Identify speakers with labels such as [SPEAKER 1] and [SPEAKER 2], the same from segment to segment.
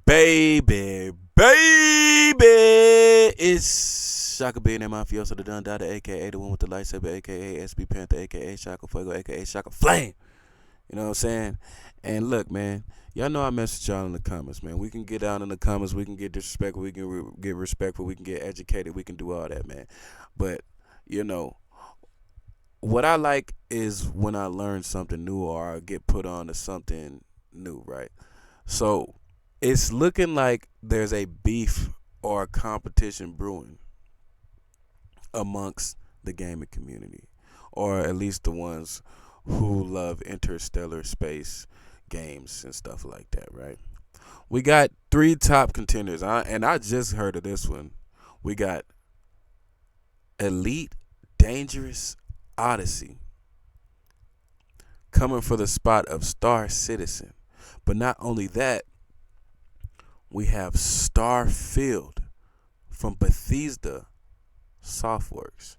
[SPEAKER 1] Baby, it's Shaka being in Mafioso the Dun Dada, aka the one with the lightsaber, aka SB Panther, aka Shaka Fuego, aka Shaka Flame. You know what I'm saying? And look, man, y'all know I mess with y'all in the comments, man. We can get down in the comments, we can get disrespectful, we can get respectful, we can get educated, we can do all that, man. But you know, what I like is when I learn something new or I get put on to something new, right? So it's looking like there's a beef or a competition brewing amongst the gaming community, or at least the ones who love interstellar space games and stuff like that, right? We got three top contenders, and I just heard of this one. We got Elite Dangerous Odyssey coming for the spot of Star Citizen. But not only that, we have Starfield from Bethesda Softworks.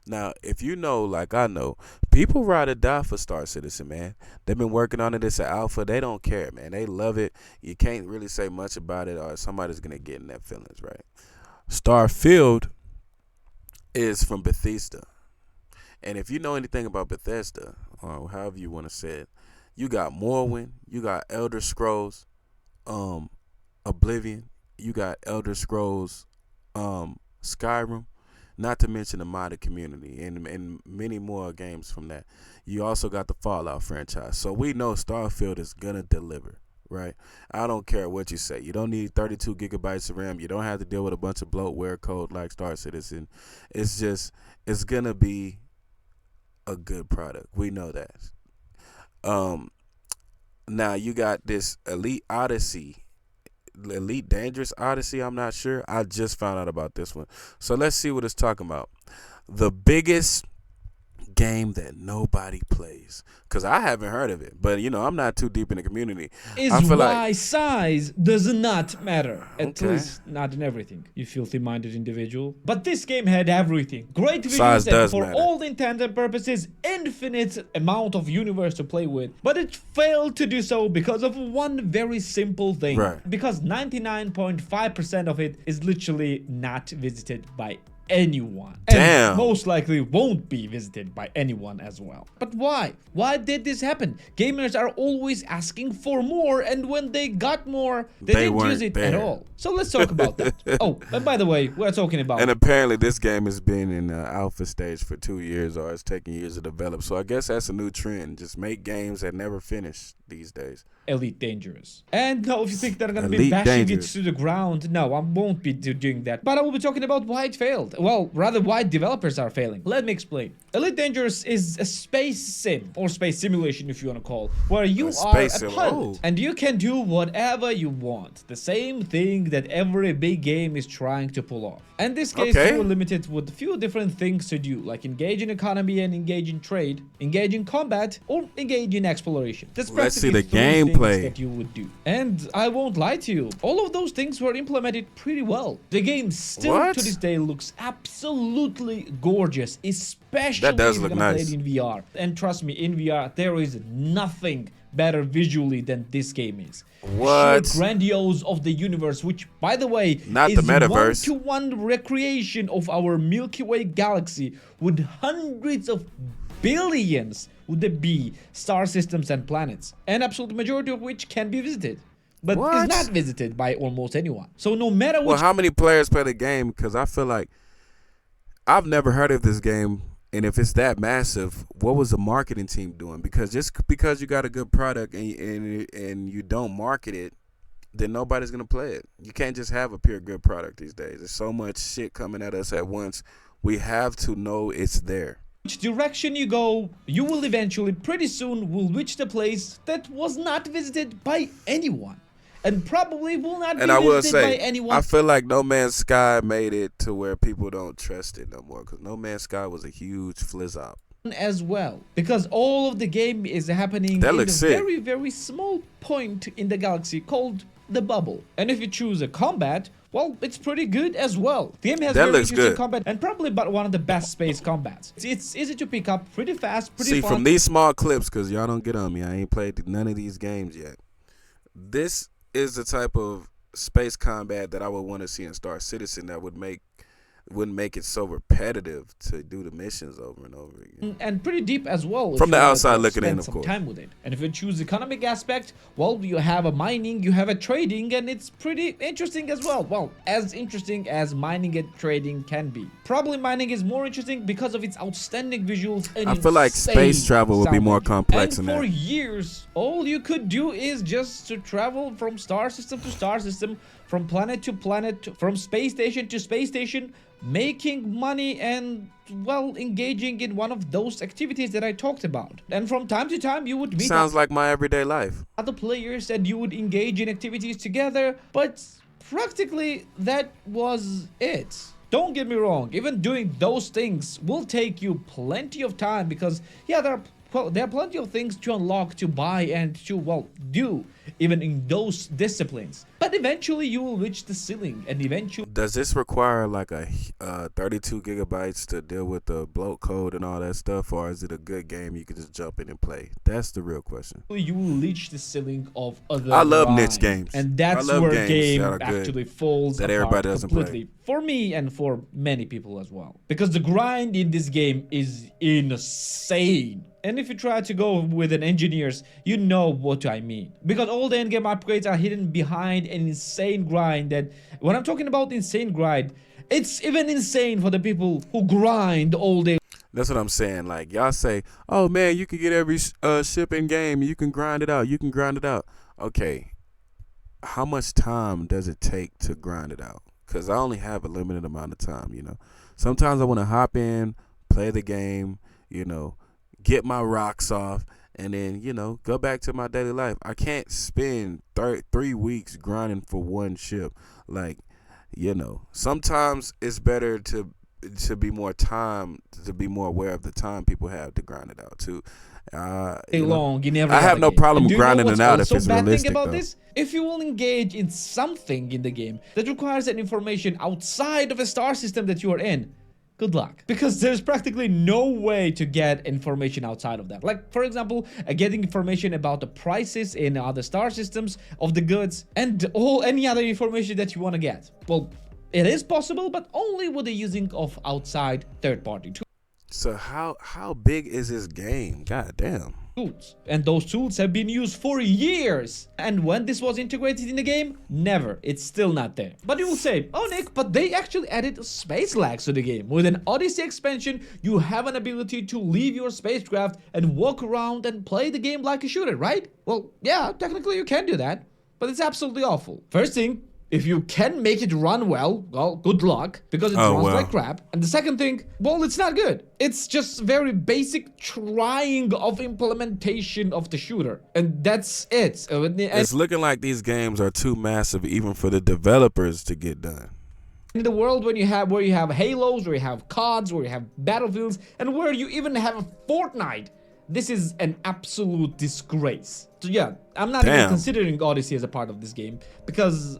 [SPEAKER 1] Now, if you know, like I know, people ride or die for Star Citizen, man. They've been working on it. It's an alpha. They don't care, man. They love it. You can't really say much about it, or somebody's going to get in their feelings, right? Starfield is from Bethesda. And if you know anything about Bethesda, or however you want to say it, you got Morrowind, you got Elder Scrolls, Oblivion, you got Elder Scrolls, Skyrim, not to mention the modded community and many more games from that. You also got the Fallout franchise. So we know Starfield is going to deliver, right? I don't care what you say. You don't need 32 gigabytes of RAM. You don't have to deal with a bunch of bloatware code like Star Citizen. It's going to be a good product. We know that. Now you got this Elite Dangerous Odyssey. I'm not sure. I just found out about this one. So let's see what it's talking about. The biggest game that nobody plays, because I haven't heard of it, but you know, I'm not too deep in the community.
[SPEAKER 2] Is
[SPEAKER 1] I feel
[SPEAKER 2] why
[SPEAKER 1] like
[SPEAKER 2] size does not matter. At
[SPEAKER 1] Okay.
[SPEAKER 2] least not in everything, you filthy-minded individual. But this game had everything. Great
[SPEAKER 1] Size
[SPEAKER 2] visuals and
[SPEAKER 1] does
[SPEAKER 2] for
[SPEAKER 1] matter.
[SPEAKER 2] all intents and purposes, infinite amount of universe to play with. But it failed to do so because of one very simple thing.
[SPEAKER 1] Right.
[SPEAKER 2] Because 99.5% of it is literally not visited by anyone.
[SPEAKER 1] Damn.
[SPEAKER 2] And most likely won't be visited by anyone as well. But why? Why did this happen? Gamers are always asking for more, and when they got more, they didn't
[SPEAKER 1] weren't
[SPEAKER 2] use it at
[SPEAKER 1] there.
[SPEAKER 2] all. So let's talk about that. Oh, and by the way, we're talking about
[SPEAKER 1] And apparently this game has been in alpha stage for 2 years, or it's taking years to develop. So I guess that's a new trend. Just make games that never finish these days.
[SPEAKER 2] Elite Dangerous. And no, if you think they're gonna be
[SPEAKER 1] Elite
[SPEAKER 2] bashing
[SPEAKER 1] Dangerous.
[SPEAKER 2] it to the ground, no, I won't be doing that. But I will be talking about why it failed. Well, rather why developers are failing. Let me explain. Elite Dangerous is a space sim, or space simulation if you want to call, where you are
[SPEAKER 1] space
[SPEAKER 2] a
[SPEAKER 1] sim,
[SPEAKER 2] pilot.
[SPEAKER 1] oh.
[SPEAKER 2] And you can do whatever you want. The same thing that every big game is trying to pull off. And this case,
[SPEAKER 1] Okay.
[SPEAKER 2] you were limited with a few different things to do, like engage in economy and engage in trade, engage in combat, or engage in exploration. That's
[SPEAKER 1] Let's see
[SPEAKER 2] practically
[SPEAKER 1] the
[SPEAKER 2] three things
[SPEAKER 1] gameplay.
[SPEAKER 2] that you would do. And I won't lie to you, all of those things were implemented pretty well. The game still
[SPEAKER 1] What?
[SPEAKER 2] to this day looks absolutely gorgeous, especially
[SPEAKER 1] That does
[SPEAKER 2] if you're
[SPEAKER 1] look
[SPEAKER 2] gonna
[SPEAKER 1] nice.
[SPEAKER 2] play it in VR. And trust me, in VR, there is nothing better visually than this game is.
[SPEAKER 1] What?
[SPEAKER 2] The sheer grandiose of the universe, which, by the way,
[SPEAKER 1] Not
[SPEAKER 2] is
[SPEAKER 1] the metaverse.
[SPEAKER 2] one-to-one recreation of our Milky Way galaxy with hundreds of billions would there be star systems and planets, and absolute majority of which can be visited, but
[SPEAKER 1] What?
[SPEAKER 2] is not visited by almost anyone. So no matter
[SPEAKER 1] Well,
[SPEAKER 2] which
[SPEAKER 1] how many players play the game? Because I feel like I've never heard of this game. And if it's that massive, what was the marketing team doing? Because just because you got a good product and you don't market it, then nobody's gonna play it. You can't just have a pure good product these days. There's so much shit coming at us at once. We have to know it's there.
[SPEAKER 2] direction you go, you will eventually, pretty soon, will reach the place that was not visited by anyone. And probably will not
[SPEAKER 1] And
[SPEAKER 2] be
[SPEAKER 1] I will
[SPEAKER 2] visited by
[SPEAKER 1] say,
[SPEAKER 2] anyone
[SPEAKER 1] I feel like No Man's Sky made it to where people don't trust it no more. Because No Man's Sky was a huge flizzop.
[SPEAKER 2] as well, because all of the game is happening
[SPEAKER 1] That
[SPEAKER 2] in a
[SPEAKER 1] looks sick.
[SPEAKER 2] very, very small point in the galaxy called the bubble. And if you choose a combat, well, it's pretty good as well. The game has
[SPEAKER 1] That
[SPEAKER 2] very
[SPEAKER 1] looks
[SPEAKER 2] interesting
[SPEAKER 1] good.
[SPEAKER 2] combat and probably about one of the best space combats. It's easy to pick up, pretty fast, pretty
[SPEAKER 1] See,
[SPEAKER 2] fun.
[SPEAKER 1] from these small clips, because y'all don't get on me, I ain't played none of these games yet. This is the type of space combat that I would want to see in Star Citizen that wouldn't make it so repetitive to do the missions over and over again.
[SPEAKER 2] And pretty deep as well.
[SPEAKER 1] From the outside
[SPEAKER 2] to
[SPEAKER 1] looking in,
[SPEAKER 2] spend
[SPEAKER 1] of
[SPEAKER 2] some
[SPEAKER 1] course.
[SPEAKER 2] time with it. And if you choose economic aspect, well, you have a mining, you have a trading, and it's pretty interesting as well. Well, as interesting as mining and trading can be. Probably mining is more interesting because of its outstanding visuals and
[SPEAKER 1] I feel like space travel would be more complex
[SPEAKER 2] and
[SPEAKER 1] than
[SPEAKER 2] for
[SPEAKER 1] that.
[SPEAKER 2] years, all you could do is just to travel from star system to star system, from planet to planet, from space station to space station, making money and, well, engaging in one of those activities that I talked about. And from time to time, you would meet
[SPEAKER 1] Sounds like my everyday life.
[SPEAKER 2] other players and you would engage in activities together, but practically that was it. Don't get me wrong, even doing those things will take you plenty of time because, yeah, there are plenty of things to unlock, to buy, and to, well, do, even in those disciplines. But eventually you will reach the ceiling, and eventually
[SPEAKER 1] Does this require like a 32 gigabytes to deal with the bloat code and all that stuff, or is it a good game you can just jump in and play? That's the real question.
[SPEAKER 2] you will reach the ceiling of other
[SPEAKER 1] I love
[SPEAKER 2] grind.
[SPEAKER 1] niche games.
[SPEAKER 2] And that's
[SPEAKER 1] I love
[SPEAKER 2] where
[SPEAKER 1] games
[SPEAKER 2] game
[SPEAKER 1] that are good,
[SPEAKER 2] actually falls
[SPEAKER 1] that
[SPEAKER 2] apart
[SPEAKER 1] everybody doesn't play.
[SPEAKER 2] completely. For me and for many people as well. Because the grind in this game is insane. And if you try to go with an engineers, you know what I mean. Because all the endgame upgrades are hidden behind an insane grind that, when I'm talking about insane grind, it's even insane for the people who grind all day.
[SPEAKER 1] That's what I'm saying. Like, y'all say, oh man, you can get every ship in game, you can grind it out, you can grind it out. Okay, how much time does it take to grind it out? Because I only have a limited amount of time, you know. Sometimes I want to hop in, play the game, you know, get my rocks off, and then, you know, go back to my daily life. I can't spend 3 weeks grinding for one ship. Like, you know, sometimes it's better to be more aware of the time people have to grind it out too.
[SPEAKER 2] Long in every
[SPEAKER 1] I have no
[SPEAKER 2] game.
[SPEAKER 1] problem
[SPEAKER 2] And do you know
[SPEAKER 1] grinding
[SPEAKER 2] what's
[SPEAKER 1] it out if
[SPEAKER 2] also
[SPEAKER 1] it's
[SPEAKER 2] bad
[SPEAKER 1] realistic,
[SPEAKER 2] thing about
[SPEAKER 1] though.
[SPEAKER 2] this? If you will engage in something in the game that requires an information outside of a star system that you are in, good luck. Because there's practically no way to get information outside of that. Like, for example, getting information about the prices in other star systems of the goods and any other information that you want to get. Well, it is possible, but only with the using of outside third-party
[SPEAKER 1] So how big is this game? God damn.
[SPEAKER 2] tools. And those tools have been used for years. And when this was integrated in the game, never. It's still not there. But you will say, oh Nick, but they actually added space lags to the game. With an Odyssey expansion, you have an ability to leave your spacecraft and walk around and play the game like a shooter, right? Well, yeah, technically you can do that, but it's absolutely awful. First thing, if you can make it run well, good luck, because it runs like crap. And the second thing, well, it's not good. It's just very basic trying of implementation of the shooter. And that's it.
[SPEAKER 1] It's looking like these games are too massive even for the developers to get done.
[SPEAKER 2] In the world where you have Halos, where you have CODs, where you have Battlefields, and where you even have Fortnite, this is an absolute disgrace. So yeah, I'm not even considering Odyssey as a part of this game because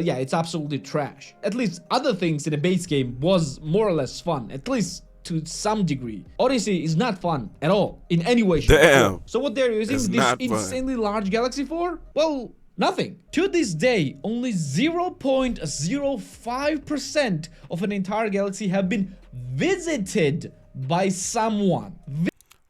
[SPEAKER 2] yeah, it's absolutely trash. At least other things in the base game was more or less fun, at least to some degree. Odyssey is not fun at all in any way, shape, or form. So what they're using this insanely large galaxy for? Well, nothing. To this day, only 0.05% of an entire galaxy have been visited by someone.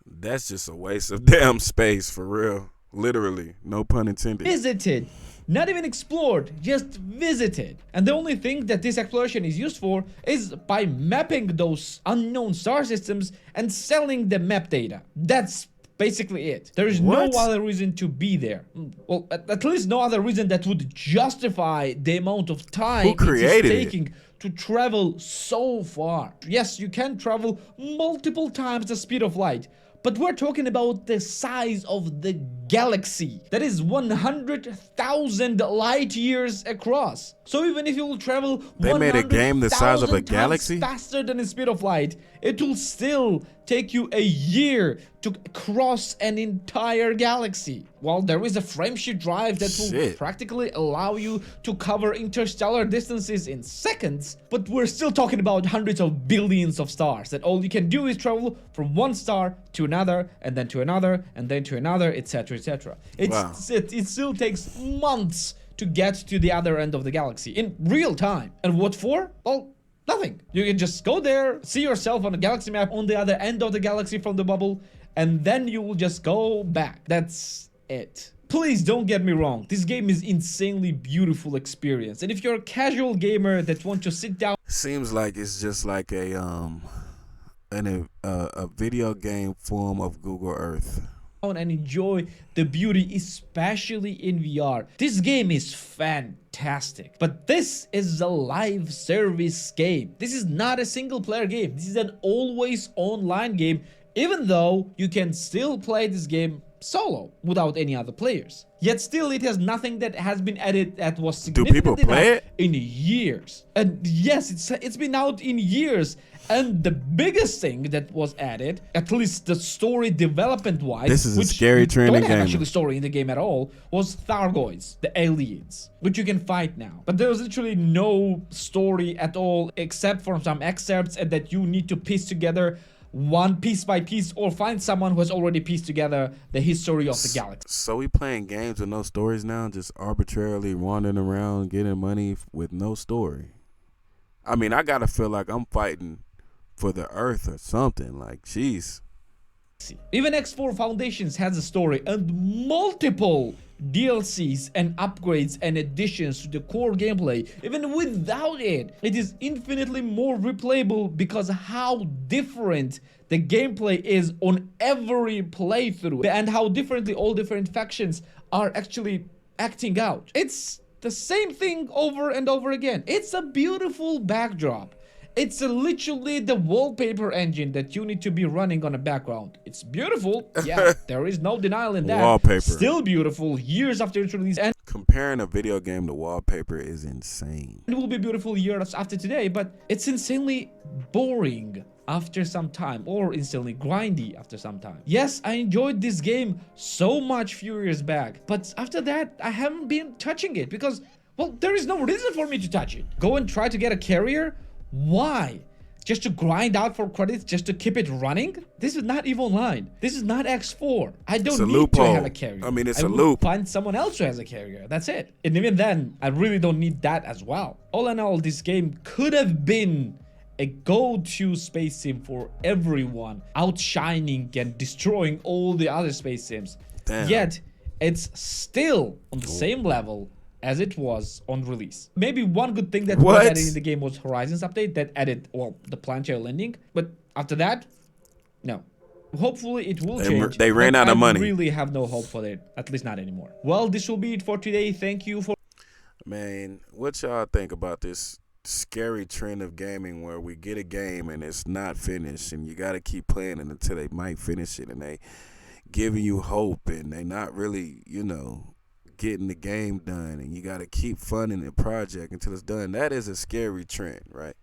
[SPEAKER 1] That's just a waste of damn space, for real. Literally, no pun intended.
[SPEAKER 2] Visited. Not even explored, just visited. And the only thing that this exploration is used for is by mapping those unknown star systems and selling the map data. That's basically it. There is no other reason to be there. Well, at least no other reason that would justify the amount of time it is taking to travel so far. Yes, you can travel multiple times the speed of light, but we're talking about the size of the galaxy. That is 100,000 light years across. So even if you will travel 100,000 times faster than the speed of light, it will still take you a year to cross an entire galaxy. Well, there is a frameshift drive that will practically allow you to cover interstellar distances in seconds, but we're still talking about hundreds of billions of stars, that all you can do is travel from one star to another, and then to another, and then to another, etc., etc. It still takes months to get to the other end of the galaxy in real time. And what for? Well, nothing. You can just go there, see yourself on a galaxy map on the other end of the galaxy from the bubble, and then you will just go back. That's it. Please don't get me wrong, this game is insanely beautiful experience, and if you're a casual gamer that wants to sit down,
[SPEAKER 1] seems like it's just like a video game form of Google Earth.
[SPEAKER 2] And enjoy the beauty, especially in VR, this game is fantastic. But this is a live service game. This is not a single player game. This is an always online game, even though you can still play this game solo without any other players. Yet still it has nothing that has been added that was significant enough in years. And yes, it's been out in years. And the biggest thing that was added, at least the story development wise,
[SPEAKER 1] this is a scary trend in gaming. Don't have
[SPEAKER 2] actually story in the game at all, was Thargoids, the aliens, which you can fight now. But there was literally no story at all except for some excerpts and that you need to piece together one piece by piece or find someone who has already pieced together the history of the galaxy.
[SPEAKER 1] So we playing games with no stories now, just arbitrarily wandering around getting money with no story. I mean, I gotta feel like I'm fighting for the Earth or something. Like, jeez.
[SPEAKER 2] Even X4 Foundations has a story and multiple DLCs and upgrades and additions to the core gameplay. Even without it, it is infinitely more replayable because how different the gameplay is on every playthrough and how differently all different factions are actually acting out. It's the same thing over and over again. It's a beautiful backdrop. It's literally the wallpaper engine that you need to be running on a background. It's beautiful. Yeah, there is no denial in that.
[SPEAKER 1] Wallpaper.
[SPEAKER 2] Still beautiful years after its release. And
[SPEAKER 1] comparing a video game to wallpaper is insane.
[SPEAKER 2] It will be beautiful years after today, but it's insanely boring after some time, or insanely grindy after some time. Yes, I enjoyed this game so much few years back, but after that, I haven't been touching it because, well, there is no reason for me to touch it. Go and try to get a carrier? Why? Just to grind out for credits, just to keep it running? This is not EVE Online. This is not X4. I don't need to have a carrier.
[SPEAKER 1] I mean, it's a loop.
[SPEAKER 2] Find someone else who has a carrier. That's it. And even then, I really don't need that as well. All in all, this game could have been a go-to space sim for everyone, outshining and destroying all the other space sims.
[SPEAKER 1] Damn.
[SPEAKER 2] Yet, it's still on the same level as it was on release. Maybe one good thing that was added in the game was Horizons update that added, well, the planetary landing. But after that, no. Hopefully it will change.
[SPEAKER 1] They ran out of money.
[SPEAKER 2] I really have no hope for it. At least not anymore. Well, this will be it for today. Thank you for...
[SPEAKER 1] Man, what y'all think about this scary trend of gaming where we get a game and it's not finished and you got to keep playing it until they might finish it and they giving you hope and they not really, you know, getting the game done, and you got to keep funding the project until it's done. That is a scary trend, right?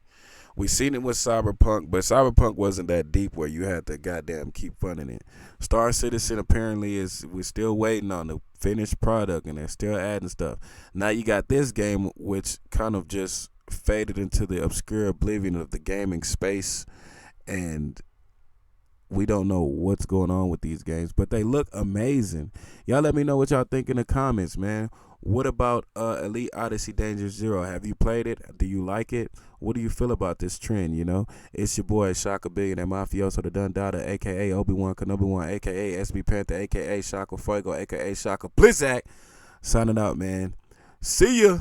[SPEAKER 1] We seen it with Cyberpunk, but Cyberpunk wasn't that deep where you had to goddamn keep funding it. Star Citizen apparently we're still waiting on the finished product, and they're still adding stuff. Now you got this game, which kind of just faded into the obscure oblivion of the gaming space, and we don't know what's going on with these games, but they look amazing. Y'all let me know what y'all think in the comments, man. What about Elite Odyssey Dangerous Zero? Have you played it? Do you like it? What do you feel about this trend, you know? It's your boy, Shaka Billionaire Mafioso, the Dundada, a.k.a. Obi-Wan Kenobi 1, a.k.a. SB Panther, a.k.a. Shaka Fuego, a.k.a. Shaka Blizzak. Signing out, man. See ya.